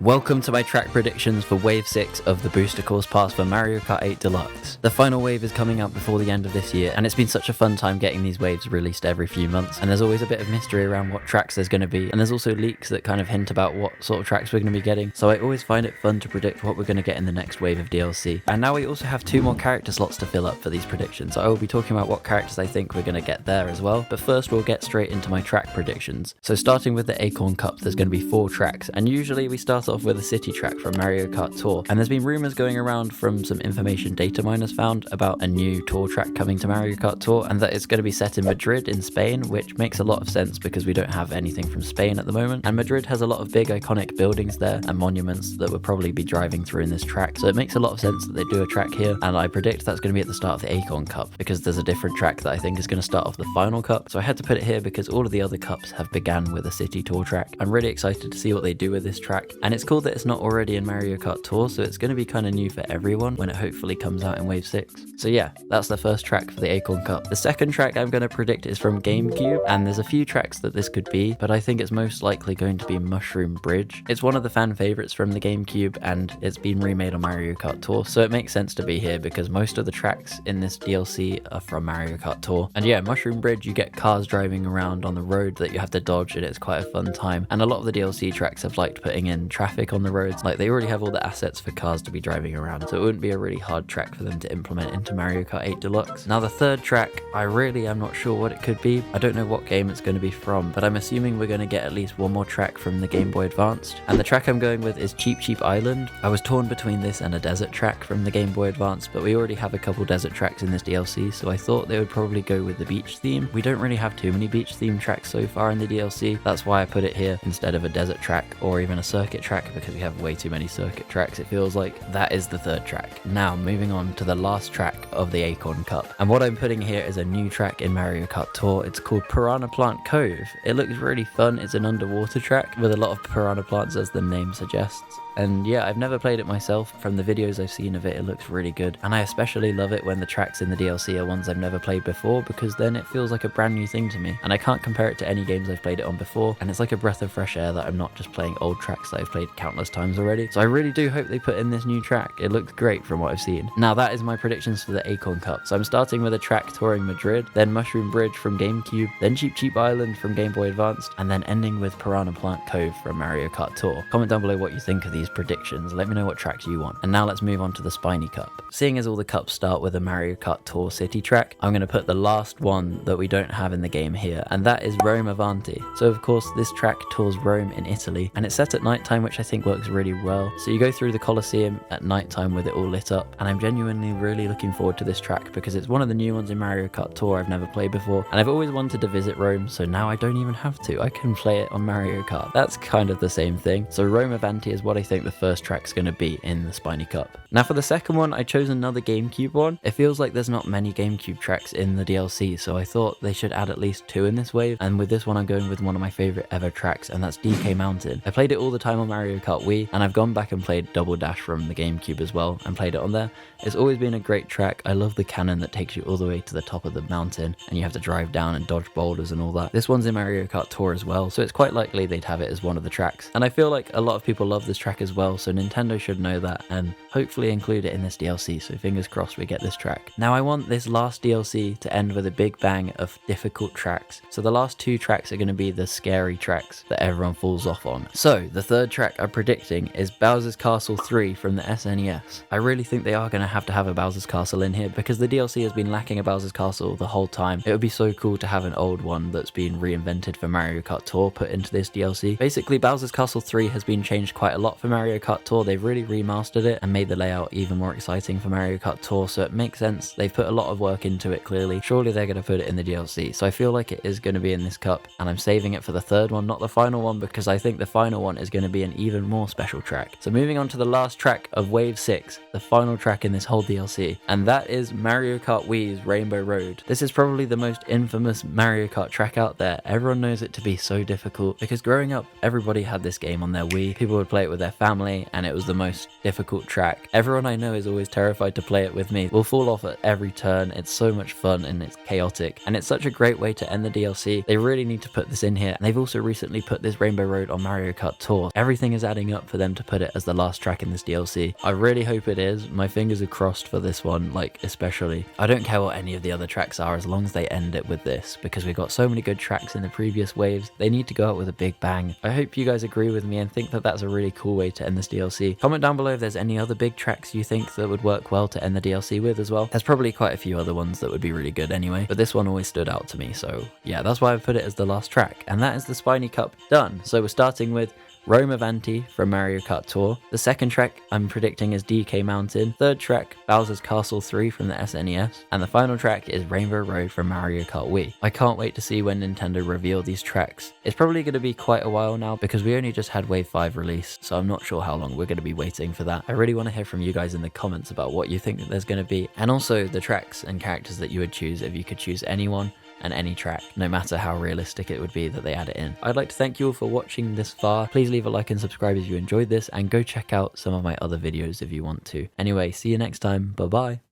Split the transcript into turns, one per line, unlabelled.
Welcome to my track predictions for Wave 6 of the Booster Course Pass for Mario Kart 8 Deluxe. The final wave is coming up before the end of this year, and it's been such a fun time getting these waves released every few months, and there's always a bit of mystery around what tracks there's going to be, and there's also leaks that kind of hint about what sort of tracks we're going to be getting, so I always find it fun to predict what we're going to get in the next wave of DLC. And now we also have 2 more character slots to fill up for these predictions, so I will be talking about what characters I think we're going to get there as well, but first we'll get straight into my track predictions. So starting with the Acorn Cup, there's going to be 4 tracks, and usually we start off with a city track from Mario Kart Tour, and there's been rumours going around from some information data miners found about a new tour track coming to Mario Kart Tour, and that it's going to be set in Madrid in Spain, which makes a lot of sense because we don't have anything from Spain at the moment, and Madrid has a lot of big iconic buildings there and monuments that we'll probably be driving through in this track, so it makes a lot of sense that they do a track here, and I predict that's going to be at the start of the Acorn Cup because there's a different track that I think is going to start off the final cup, so I had to put it here because all of the other cups have began with a city tour track. I'm really excited to see what they do with this track, and it's cool that it's not already in Mario Kart Tour, so it's going to be kind of new for everyone when it hopefully comes out in Wave 6. So yeah, that's the first track for the Acorn Cup. The second track I'm going to predict is from GameCube, and there's a few tracks that this could be, but I think it's most likely going to be Mushroom Bridge. It's one of the fan favorites from the GameCube, and it's been remade on Mario Kart Tour, so it makes sense to be here because most of the tracks in this DLC are from Mario Kart Tour. And yeah, Mushroom Bridge, you get cars driving around on the road that you have to dodge, and it's quite a fun time. And a lot of the DLC tracks have liked putting in traffic on the roads, like they already have all the assets for cars to be driving around, so it wouldn't be a really hard track for them to implement into Mario Kart 8 Deluxe. Now the third track, I really am not sure what it could be. I don't know what game it's going to be from, but I'm assuming we're going to get at least one more track from the Game Boy Advanced, and the track I'm going with is Cheep Cheep Island. I was torn between this and a desert track from the Game Boy Advance, but we already have a couple desert tracks in this DLC, so I thought they would probably go with the beach theme. We don't really have too many beach theme tracks so far in the DLC, that's why I put it here instead of a desert track or even a circuit track, because we have way too many circuit tracks. It feels like that is the third track. Now moving on to the last track of the Acorn Cup, and what I'm putting here is a new track in Mario Kart Tour. It's called Piranha Plant Cove. It looks really fun. It's an underwater track with a lot of piranha plants, as the name suggests. And yeah, I've never played it myself. From the videos I've seen of it, it looks really good, and I especially love it when the tracks in the DLC are ones I've never played before, because then it feels like a brand new thing to me, and I can't compare it to any games I've played it on before, and it's like a breath of fresh air that I'm not just playing old tracks that I've played countless times already. So I really do hope they put in this new track. It looks great from what I've seen. Now that is my predictions for the Acorn Cup. So I'm starting with a track touring Madrid, then Mushroom Bridge from GameCube, then Cheep Cheep Island from Game Boy Advanced, and then ending with Piranha Plant Cove from Mario Kart Tour. Comment down below what you think of these predictions. Let me know what tracks you want. And now let's move on to the Spiny Cup. Seeing as all the cups start with a Mario Kart Tour city track, I'm going to put the last one that we don't have in the game here, and that is Rome Avanti. So of course this track tours Rome in Italy, and it's set at nighttime, which I think works really well. So you go through the Colosseum at nighttime with it all lit up, and I'm genuinely really looking forward to this track because it's one of the new ones in Mario Kart Tour I've never played before, and I've always wanted to visit Rome, so now I don't even have to. I can play it on Mario Kart. That's kind of the same thing. So Rome Avanti is what I think the first track's going to be in the Spiny Cup. Now for the second one, I chose another GameCube one. It feels like there's not many GameCube tracks in the DLC, so I thought they should add at least 2 in this wave, and with this one I'm going with one of my favorite ever tracks, and that's DK Mountain. I played it all the time on Mario Kart Wii, and I've gone back and played Double Dash from the GameCube as well and played it on there. It's always been a great track. I love the cannon that takes you all the way to the top of the mountain, and you have to drive down and dodge boulders and all that. This one's in Mario Kart Tour as well, so it's quite likely they'd have it as one of the tracks, and I feel like a lot of people love this track as well, so Nintendo should know that and hopefully include it in this DLC, so fingers crossed we get this track. Now I want this last DLC to end with a big bang of difficult tracks, so the last 2 tracks are going to be the scary tracks that everyone falls off on. So the third track I'm predicting is Bowser's Castle 3 from the SNES. I really think they are going to have a Bowser's Castle in here because the DLC has been lacking a Bowser's Castle the whole time. It would be so cool to have an old one that's been reinvented for Mario Kart Tour put into this DLC. Basically, Bowser's Castle 3 has been changed quite a lot for Mario Kart Tour. They've really remastered it and made the layout even more exciting for Mario Kart Tour, so it makes sense. They've put a lot of work into it clearly. Surely they're going to put it in the DLC, so I feel like it is going to be in this cup, and I'm saving it for the third one, not the final one, because I think the final one is going to be an even more special track. So moving on to the last track of Wave 6, the final track in this whole DLC, and that is Mario Kart Wii's Rainbow Road. This is probably the most infamous Mario Kart track out there. Everyone knows it to be so difficult because growing up everybody had this game on their Wii. People would play it with their family, and it was the most difficult track. Everyone I know is always terrified to play it with me. We'll fall off at every turn. It's so much fun and it's chaotic, and it's such a great way to end the DLC. They really need to put this in here, and they've also recently put this Rainbow Road on Mario Kart Tour. Everything everything is adding up for them to put it as the last track in this DLC. I really hope it is. My fingers are crossed for this one, like especially. I don't care what any of the other tracks are as long as they end it with this, because we got so many good tracks in the previous waves. They need to go out with a big bang. I hope you guys agree with me and think that that's a really cool way to end this DLC. Comment down below if there's any other big tracks you think that would work well to end the DLC with as well. There's probably quite a few other ones that would be really good anyway, but this one always stood out to me, so yeah, that's why I put it as the last track. And that is the Spiny Cup done. So we're starting with Rome Avanti from Mario Kart Tour. The second track I'm predicting is DK Mountain. Third track, Bowser's Castle 3 from the SNES. And the final track is Rainbow Road from Mario Kart Wii. I can't wait to see when Nintendo reveal these tracks. It's probably going to be quite a while now because we only just had Wave 5 released, so I'm not sure how long we're going to be waiting for that. I really want to hear from you guys in the comments about what you think that there's going to be, and also the tracks and characters that you would choose if you could choose anyone and any track, no matter how realistic it would be that they add it in. I'd like to thank you all for watching this far. Please leave a like and subscribe if you enjoyed this, and go check out some of my other videos if you want to. Anyway, see you next time. Bye bye.